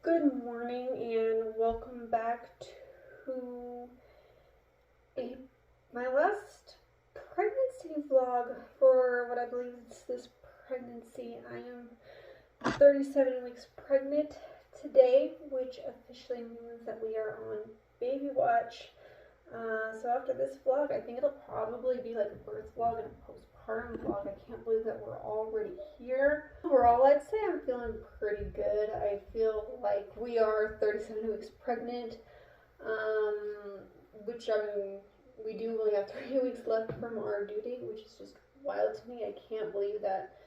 Good morning and welcome back to a, my last pregnancy vlog for what I believe is this pregnancy. I am 37 weeks pregnant today, which officially means that we are on baby watch. So after this vlog, I think it'll probably be like a birth vlog and a postpartum vlog. I can't believe that we're already here. Overall, I'd say I'm feeling pretty good. I feel like we are 37 weeks pregnant, which we do only have 3 weeks left from our due date, which is just wild to me. I can't believe that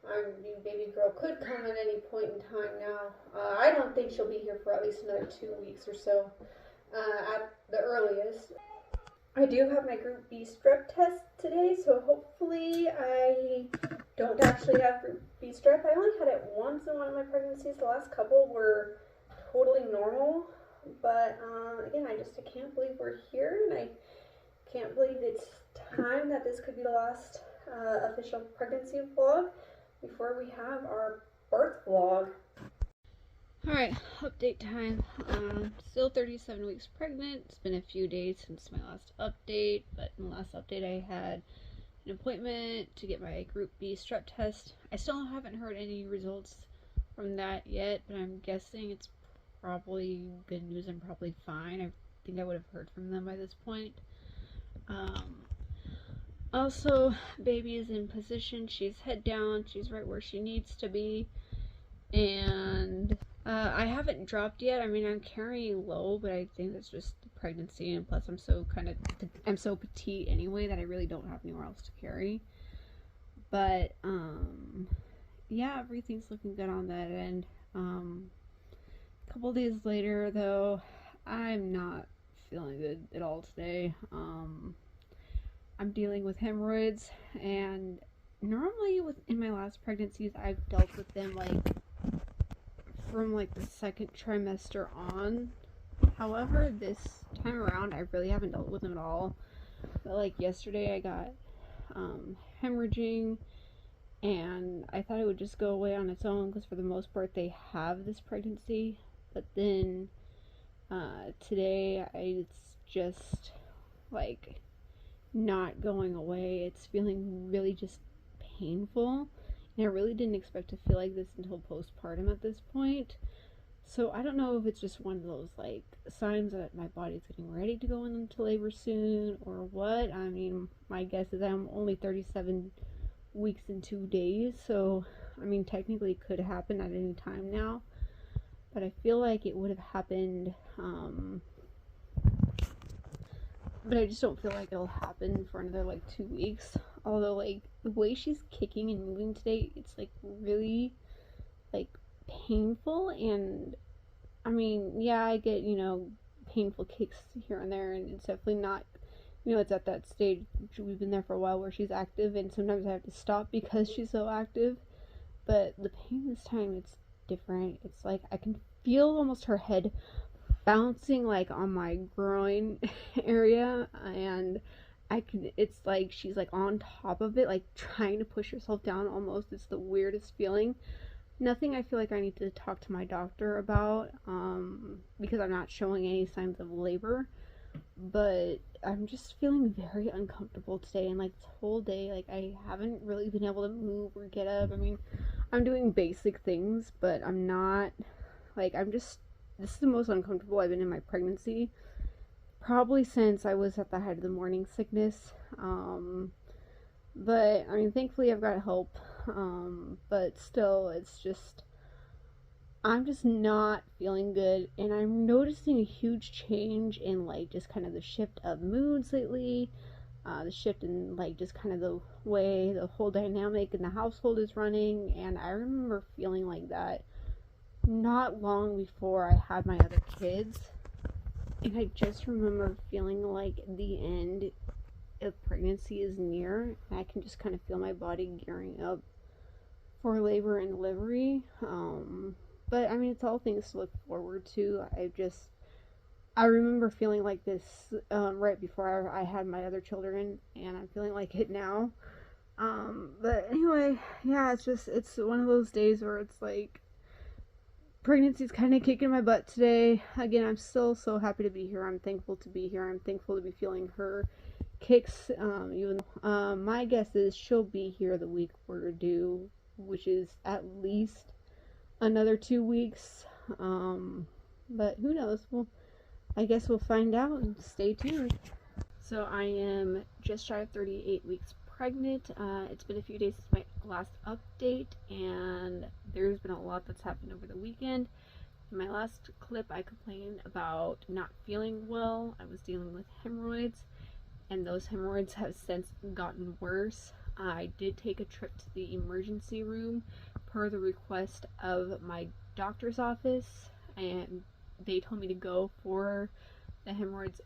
our new baby girl could come at any point in time now. I don't think she'll be here for at least another 2 weeks or so at the earliest. I do have my Group B strep test today, so hopefully I don't actually have Group B strep. I only had it once in one of my pregnancies. The last couple were totally normal, but again, I can't believe we're here, and I can't believe it's time that this could be the last official pregnancy vlog before we have our birth vlog. Alright, update time. Still 37 weeks pregnant. It's been a few days since my last update, but in the last update I had an appointment to get my Group B strep test. I still haven't heard any results from that yet, but I'm guessing it's probably good news. I'm probably fine. I think I would have heard from them by this point. Also, baby is in position. She's head down. She's right where she needs to be. And I haven't dropped yet. I mean, I'm carrying low, but I think that's just the pregnancy, and plus I'm so petite anyway that I really don't have anywhere else to carry. But yeah, everything's looking good on that end. A couple days later, though, I'm not feeling good at all today. I'm dealing with hemorrhoids, and normally in my last pregnancies, I've dealt with them from the second trimester on. However, this time around I really haven't dealt with them at all. But yesterday I got hemorrhaging, and I thought it would just go away on its own because for the most part they have this pregnancy. But then today it's just not going away. It's feeling really just painful. And I really didn't expect to feel like this until postpartum at this point. So I don't know if it's just one of those signs that my body's getting ready to go into labor soon or what. I mean, my guess is I'm only 37 weeks and 2 days, so I mean technically it could happen at any time now. But I feel like it would have happened, but I just don't feel like it'll happen for another 2 weeks. Although the way she's kicking and moving today, it's really painful. And I mean, yeah, I get painful kicks here and there, and it's definitely not, it's at that stage we've been there for a while where she's active, and sometimes I have to stop because she's so active. But the pain this time, it's different. It's I can feel almost her head bouncing on my groin area, and it's she's on top of it, trying to push herself down almost. It's the weirdest feeling. Nothing I feel like I need to talk to my doctor about, because I'm not showing any signs of labor, but I'm just feeling very uncomfortable today. And this whole day, I haven't really been able to move or get up. I mean, I'm doing basic things, but I'm not, this is the most uncomfortable I've been in my pregnancy, probably since I was at the height of the morning sickness. But I mean, thankfully I've got help. But still, I'm just not feeling good, and I'm noticing a huge change in just kind of the shift of moods lately. The shift in just kind of the way the whole dynamic in the household is running. And I remember feeling like that not long before I had my other kids. And I just remember feeling the end of pregnancy is near, and I can just kind of feel my body gearing up for labor and delivery. But I mean, it's all things to look forward to. I remember feeling like this right before I had my other children, and I'm feeling like it now. But anyway, yeah, it's one of those days where it's pregnancy's kind of kicking my butt today. Again, I'm still so happy to be here. I'm thankful to be here. I'm thankful to be feeling her kicks. Even my guess is she'll be here the week we're due, which is at least another 2 weeks. But who knows? I guess we'll find out and stay tuned. So I am just shy of 38 weeks pregnant. It's been a few days since my last update, and there's been a lot that's happened over the weekend. In my last clip, I complained about not feeling well. I was dealing with hemorrhoids, and those hemorrhoids have since gotten worse. I did take a trip to the emergency room per the request of my doctor's office, and they told me to go for the hemorrhoids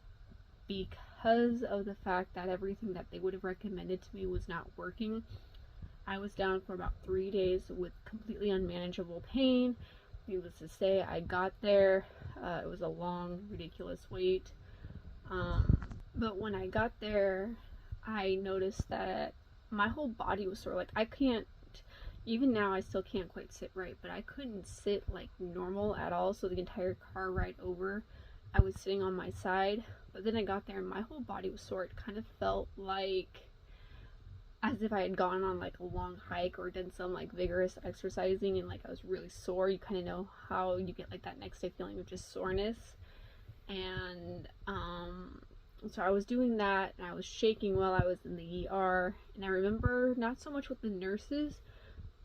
because of the fact that everything that they would have recommended to me was not working. I was down for about 3 days with completely unmanageable pain. Needless to say, I got there. It was a long, ridiculous wait. But when I got there, I noticed that my whole body was sore. Like, I can't, even now I still can't quite sit right, but I couldn't sit like normal at all. So the entire car ride over, I was sitting on my side. But then I got there and my whole body was sore. It kind of felt like as if I had gone on like a long hike or done some like vigorous exercising, and like I was really sore. You kind of know how you get like that next day feeling of just soreness. And so I was doing that, and I was shaking while I was in the ER. And I remember not so much with the nurses,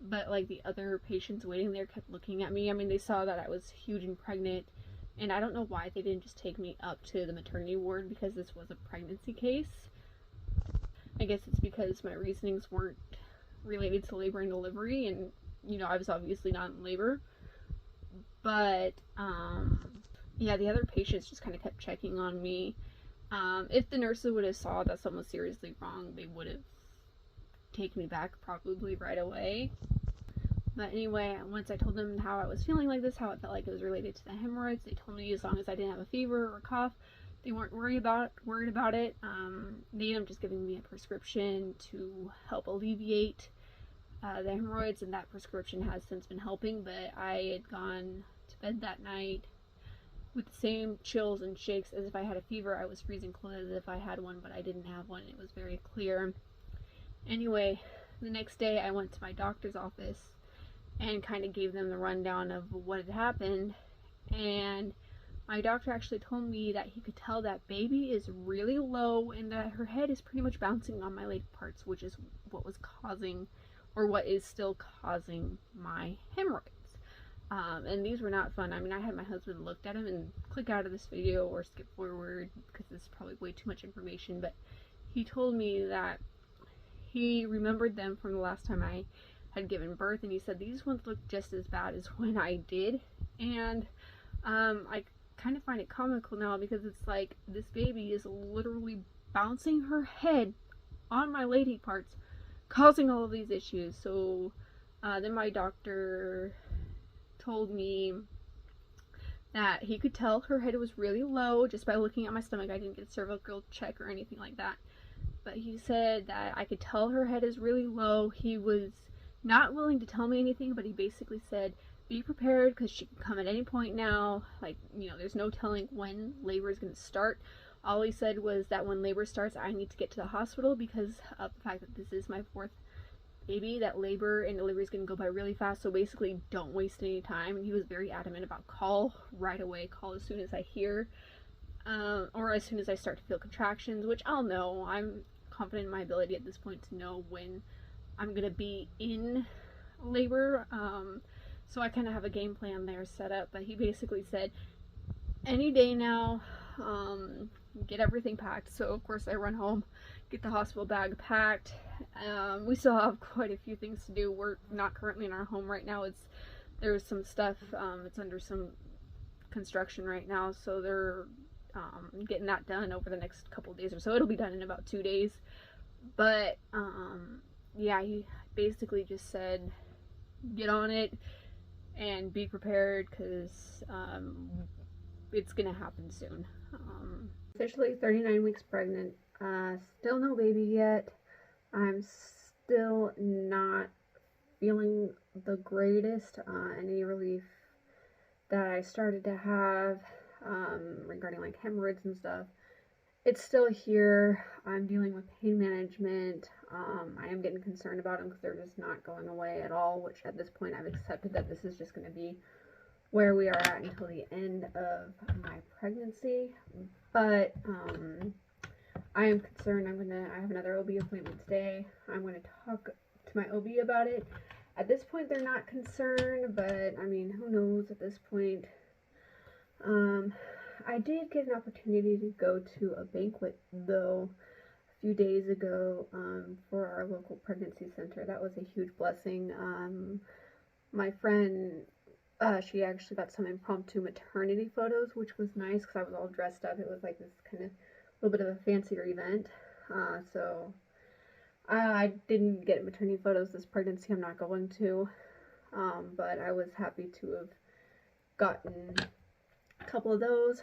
but like the other patients waiting there kept looking at me. I mean, they saw that I was huge and pregnant, and I don't know why they didn't just take me up to the maternity ward, because this was a pregnancy case. I guess it's because my reasonings weren't related to labor and delivery, and you know, I was obviously not in labor. But yeah, the other patients just kind of kept checking on me. If the nurses would have saw that something was seriously wrong, they would have taken me back probably right away. But anyway, once I told them how I was feeling like this, how it felt like it was related to the hemorrhoids, they told me as long as I didn't have a fever or a cough, they weren't worried about it. They ended up just giving me a prescription to help alleviate the hemorrhoids, and that prescription has since been helping. But I had gone to bed that night with the same chills and shakes as if I had a fever. I was freezing cold as if I had one, but I didn't have one. It was very clear. Anyway, the next day I went to my doctor's office and kind of gave them the rundown of what had happened. And my doctor actually told me that he could tell that baby is really low and that her head is pretty much bouncing on my leg parts, which is what was causing, or what is still causing, my hemorrhoids. And these were not fun. I mean, I had my husband looked at them, and click out of this video or skip forward because this is probably way too much information, but he told me that he remembered them from the last time I had given birth, and he said these ones look just as bad as when I did. And I kind of find it comical now, because it's like this baby is literally bouncing her head on my lady parts, causing all of these issues. So then my doctor told me that he could tell her head was really low just by looking at my stomach. I didn't get a cervical check or anything like that, but he said that I could tell her head is really low. He was not willing to tell me anything, but he basically said, be prepared because she can come at any point now. Like, you know, there's no telling when labor is going to start. All he said was that when labor starts, I need to get to the hospital because of the fact that this is my 4th baby, that labor and delivery is going to go by really fast. So basically, don't waste any time. And he was very adamant about call right away, call as soon as I hear, or as soon as I start to feel contractions, which I'll know. I'm confident in my ability at this point to know when I'm going to be in labor. So I kind of have a game plan there set up. But he basically said, any day now, get everything packed. So of course I run home, get the hospital bag packed. We still have quite a few things to do. We're not currently in our home right now. There's some stuff, it's under some construction right now, so they're getting that done over the next couple of days or so. It'll be done in about 2 days. But yeah, he basically just said get on it and be prepared because it's gonna happen soon. Officially 39 weeks pregnant. Still no baby yet. I'm still not feeling the greatest. Any relief that I started to have regarding like hemorrhoids and stuff. It's still here. I'm dealing with pain management. I am getting concerned about them because they're just not going away at all, which at this point I've accepted that this is just going to be where we are at until the end of my pregnancy. But I am concerned. I have another OB appointment today. I'm going to talk to my OB about it. At this point, they're not concerned, but I mean, who knows at this point. I did get an opportunity to go to a banquet, though, a few days ago for our local pregnancy center. That was a huge blessing. My friend, she actually got some impromptu maternity photos, which was nice because I was all dressed up. It was like this kind of little bit of a fancier event. So I didn't get maternity photos this pregnancy. I'm not going to. But I was happy to have gotten a couple of those.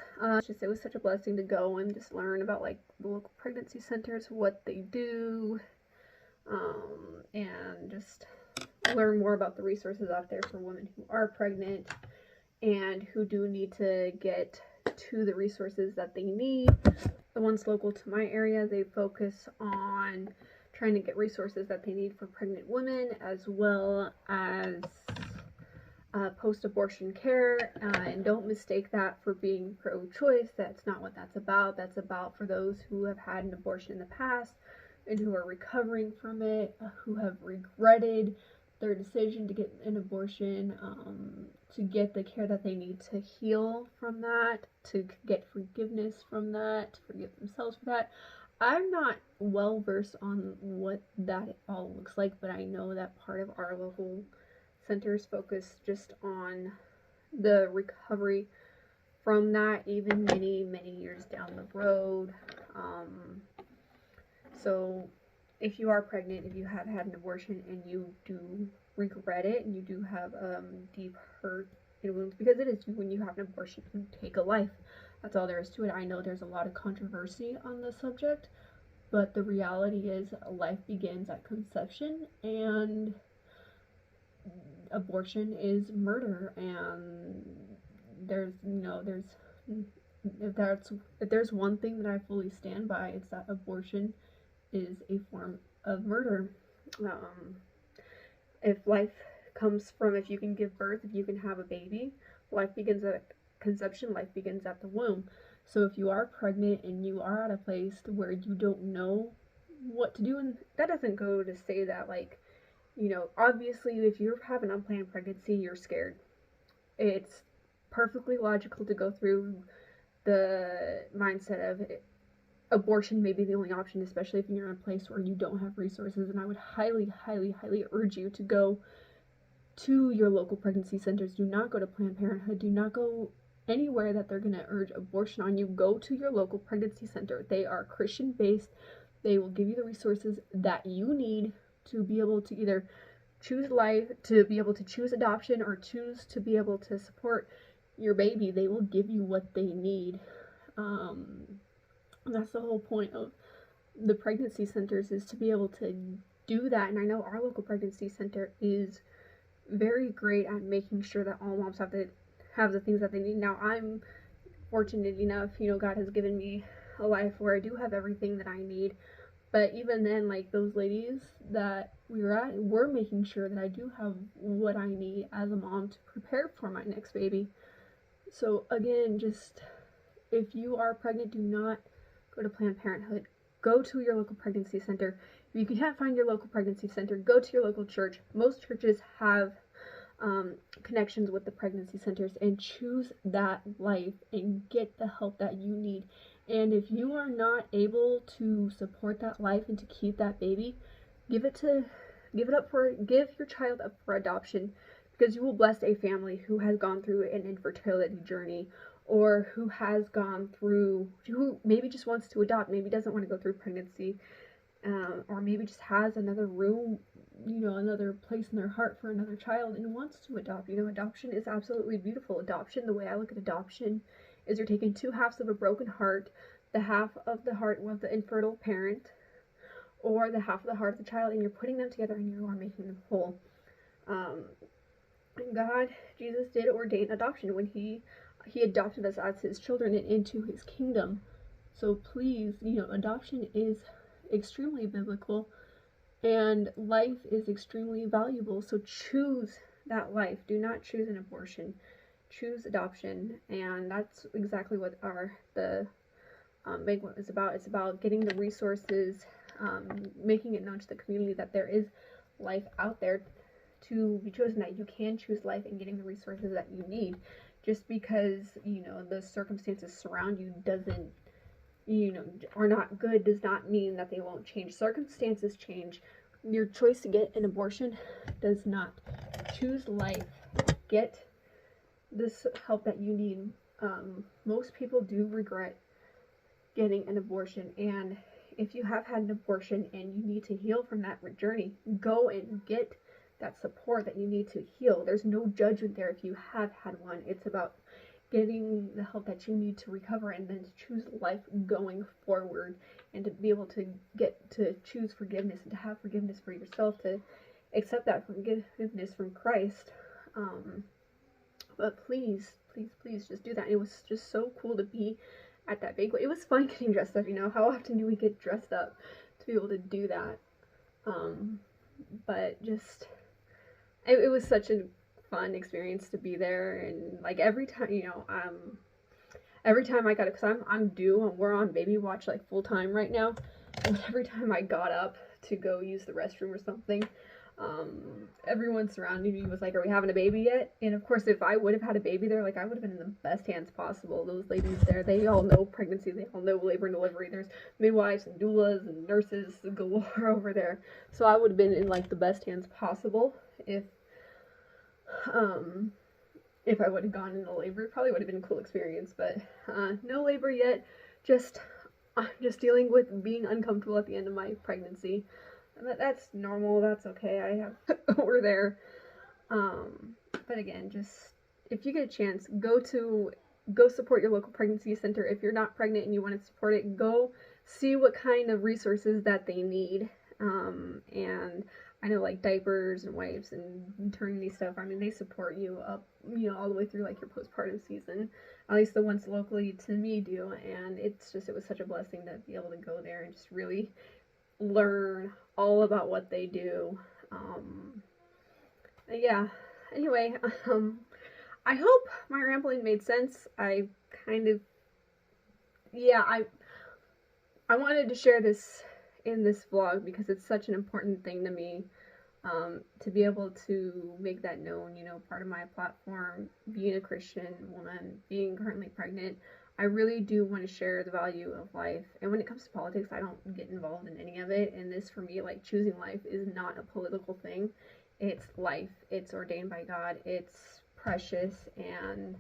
It was such a blessing to go and just learn about like the local pregnancy centers, what they do, and just learn more about the resources out there for women who are pregnant and who do need to get to the resources that they need. The ones local to my area, they focus on trying to get resources that they need for pregnant women, as well as post-abortion care, and don't mistake that for being pro-choice. That's not what that's about. That's about for those who have had an abortion in the past and who are recovering from it, who have regretted their decision to get an abortion, to get the care that they need to heal from that, to get forgiveness from that, to forgive themselves for that. I'm not well versed on what that all looks like, but I know that part of our local centers focus just on the recovery from that, even many years down the road. So if you are pregnant, if you have had an abortion and you do regret it and you do have deep hurt and wounds, because it is, when you have an abortion, you take a life. That's all there is to it. I know there's a lot of controversy on the subject, but the reality is life begins at conception, and abortion is murder. And if there's one thing that I fully stand by, it's that abortion is a form of murder. If life comes from, if you can give birth, if you can have a baby, life begins at conception, life begins at the womb. So if you are pregnant and you are at a place where you don't know what to do, and that doesn't go to say that, like, obviously if you have an unplanned pregnancy, you're scared. It's perfectly logical to go through the mindset of abortion may be the only option, especially if you're in a place where you don't have resources. And I would highly urge you to go to your local pregnancy centers. Do not go to Planned Parenthood. Do not go anywhere that they're going to urge abortion on you. Go to your local pregnancy center. They are Christian based. They will give you the resources that you need to be able to either choose life, to be able to choose adoption, or choose to be able to support your baby. They will give you what they need. That's the whole point of the pregnancy centers, is to be able to do that. And I know our local pregnancy center is very great at making sure that all moms have the things that they need. Now, I'm fortunate enough, God has given me a life where I do have everything that I need. But even then, like, those ladies that we were at, we're making sure that I do have what I need as a mom to prepare for my next baby. So again, just, if you are pregnant, do not go to Planned Parenthood. Go to your local pregnancy center. If you can't find your local pregnancy center, go to your local church. Most churches have connections with the pregnancy centers, and choose that life and get the help that you need. And if you are not able to support that life and to keep that baby, give your child up for adoption, because you will bless a family who has gone through an infertility journey, or who maybe just wants to adopt, maybe doesn't want to go through pregnancy, or maybe just has another room, another place in their heart for another child and wants to adopt. Adoption is absolutely beautiful. Adoption, the way I look at adoption, is you're taking two halves of a broken heart, the half of the heart of the infertile parent, or the half of the heart of the child, and you're putting them together and you are making them whole. God, Jesus did ordain adoption when he adopted us as his children and into his kingdom. So please, adoption is extremely biblical and life is extremely valuable. So choose that life. Do not choose an abortion. Choose adoption, and that's exactly what the banquet is about. It's about getting the resources, making it known to the community that there is life out there to be chosen, that you can choose life, and getting the resources that you need. Just because the circumstances surround you doesn't are not good does not mean that they won't change. Circumstances change. Your choice to get an abortion does not. Choose life. Get this help that you need. Most people do regret getting an abortion, and if you have had an abortion and you need to heal from that journey, go and get that support that you need to heal. There's no judgment there if you have had one. It's about getting the help that you need to recover, and then to choose life going forward, and to be able to get to choose forgiveness, and to have forgiveness for yourself, to accept that forgiveness from Christ. But please, please, please just do that. And it was just so cool to be at that banquet. It was fun getting dressed up. How often do we get dressed up to be able to do that? But just it was such a fun experience to be there. And like every time I got it, because I'm due, and we're on baby watch like full time right now, and every time I got up to go use the restroom or something, everyone surrounding me was like, are we having a baby yet? And of course, if I would have had a baby there, like, I would have been in the best hands possible. Those ladies there, they all know pregnancy, they all know labor and delivery. There's midwives and doulas and nurses galore over there. So I would have been in like the best hands possible if I would have gone into labor. It probably would have been a cool experience, but no labor yet. Just dealing with being uncomfortable at the end of my pregnancy. That's normal. That's okay. I have we're there. But again, just if you get a chance, go support your local pregnancy center. If you're not pregnant and you want to support it, go see what kind of resources that they need. And I know like diapers and wipes and maternity stuff. I mean, they support you up, all the way through like your postpartum season. At least the ones locally to me do. And it was such a blessing to be able to go there and just really learn all about what they do. Yeah. Anyway, I hope my rambling made sense. I wanted to share this in this vlog because it's such an important thing to me, to be able to make that known, part of my platform, being a Christian woman, being currently pregnant. I really do want to share the value of life. And when it comes to politics, I don't get involved in any of it. And this, for me, like, choosing life is not a political thing. It's life. It's ordained by God. It's precious. And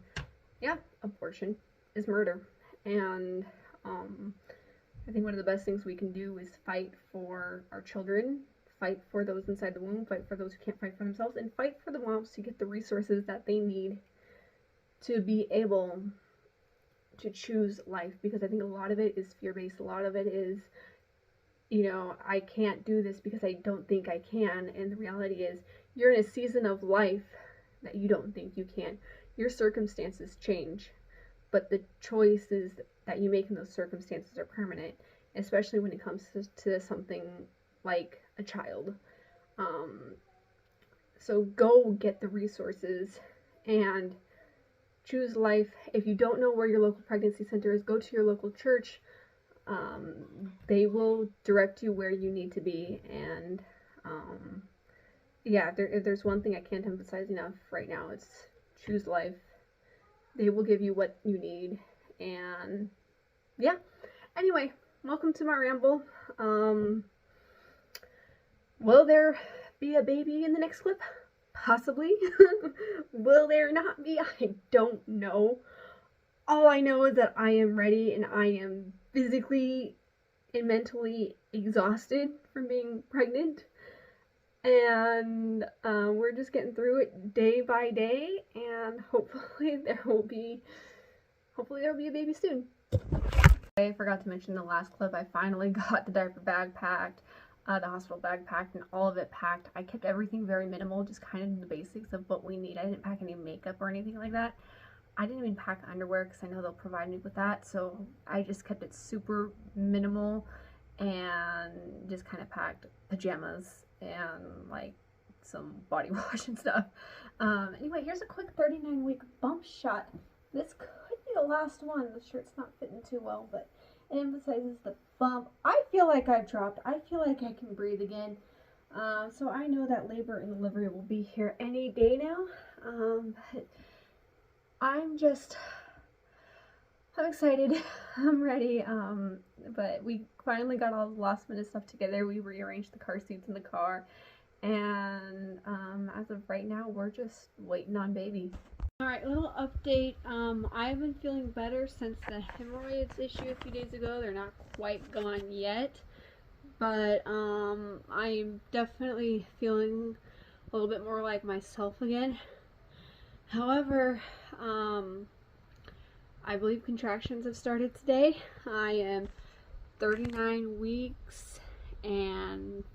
yeah, abortion is murder. And I think one of the best things we can do is fight for our children, fight for those inside the womb, fight for those who can't fight for themselves, and fight for the moms to get the resources that they need to be able to choose life. Because I think a lot of it is fear-based. A lot of it is, I can't do this because I don't think I can. And the reality is, you're in a season of life that you don't think you can. Your circumstances change, but the choices that you make in those circumstances are permanent, especially when it comes to something like a child. So go get the resources and choose life. If you don't know where your local pregnancy center is, go to your local church. They will direct you where you need to be. And yeah, if there's one thing I can't emphasize enough right now, it's choose life. They will give you what you need. And yeah, anyway, welcome to my ramble. Will there be a baby in the next clip? Possibly. Will there not be? I don't know. All I know is that I am ready, and I am physically and mentally exhausted from being pregnant. And we're just getting through it day by day, and hopefully there will be a baby soon. I forgot to mention in the last clip, I finally got the diaper bag packed. the hospital bag packed and all of it packed. I kept everything very minimal, just kind of the basics of what we need. I didn't pack any makeup or anything like that. I didn't even pack underwear because I know they'll provide me with that. So I just kept it super minimal and just kind of packed pajamas and like some body wash and stuff. Anyway, here's a quick 39-week bump shot. This could be the last one. The shirt's not fitting too well, but it emphasizes the bump. I feel like I've dropped. I feel like I can breathe again. So I know that labor and delivery will be here any day now. But I'm excited. I'm ready. But we finally got all the last minute stuff together. We rearranged the car seats in the car. And as of right now, we're just waiting on baby. Alright, little update. I've been feeling better since the hemorrhoids issue a few days ago. They're not quite gone yet, but I'm definitely feeling a little bit more like myself again. However, I believe contractions have started today. I am 39 weeks and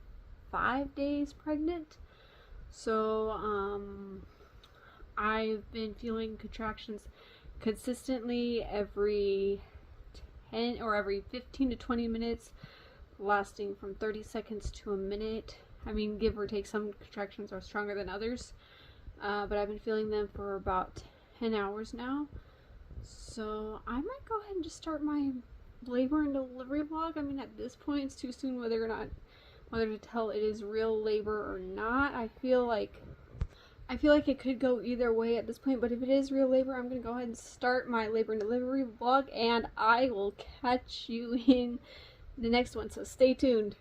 5 days pregnant. So, I've been feeling contractions consistently every 10 or every 15 to 20 minutes, lasting from 30 seconds to a minute. I mean, give or take, some contractions are stronger than others, but I've been feeling them for about 10 hours now. So I might go ahead and just start my labor and delivery vlog. I mean, at this point, it's too soon whether to tell it is real labor or not. I feel like it could go either way at this point, but if it is real labor, I'm going to go ahead and start my labor and delivery vlog, and I will catch you in the next one, so stay tuned.